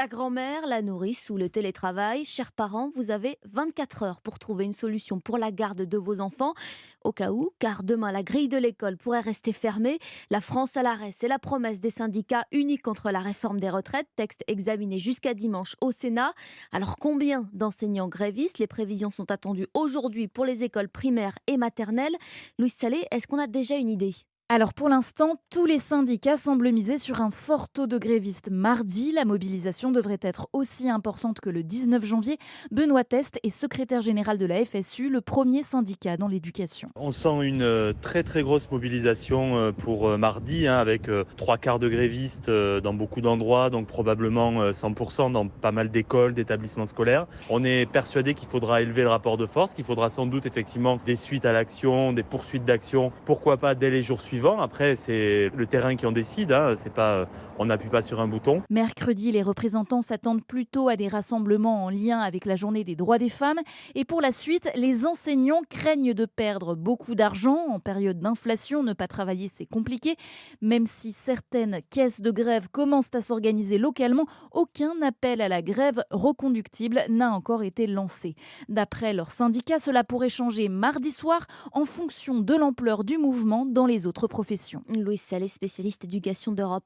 La grand-mère, la nourrice ou le télétravail, chers parents, vous avez 24 heures pour trouver une solution pour la garde de vos enfants. Au cas où, car demain la grille de l'école pourrait rester fermée, la France à l'arrêt, c'est la promesse des syndicats unis contre la réforme des retraites, texte examiné jusqu'à dimanche au Sénat. Alors combien d'enseignants grévistes? Les prévisions sont attendues aujourd'hui pour les écoles primaires et maternelles. Louise Salé, est-ce qu'on a déjà une idée? Alors pour l'instant, tous les syndicats semblent miser sur un fort taux de grévistes mardi. La mobilisation devrait être aussi importante que le 19 janvier. Benoît Test est secrétaire général de la FSU, le premier syndicat dans l'éducation. On sent une très très grosse mobilisation pour mardi, hein, avec trois quarts de grévistes dans beaucoup d'endroits, donc probablement 100% dans pas mal d'écoles, d'établissements scolaires. On est persuadé qu'il faudra élever le rapport de force, qu'il faudra sans doute effectivement des suites à l'action, des poursuites d'action, pourquoi pas dès les jours suivants. Après, c'est le terrain qui en décide, hein, c'est pas, on n'appuie pas sur un bouton. Mercredi, les représentants s'attendent plutôt à des rassemblements en lien avec la journée des droits des femmes. Et pour la suite, les enseignants craignent de perdre beaucoup d'argent. En période d'inflation, ne pas travailler, c'est compliqué. Même si certaines caisses de grève commencent à s'organiser localement, aucun appel à la grève reconductible n'a encore été lancé. D'après leur syndicat, cela pourrait changer mardi soir en fonction de l'ampleur du mouvement dans les autres professions. Louise Salé, spécialiste éducation d'Europe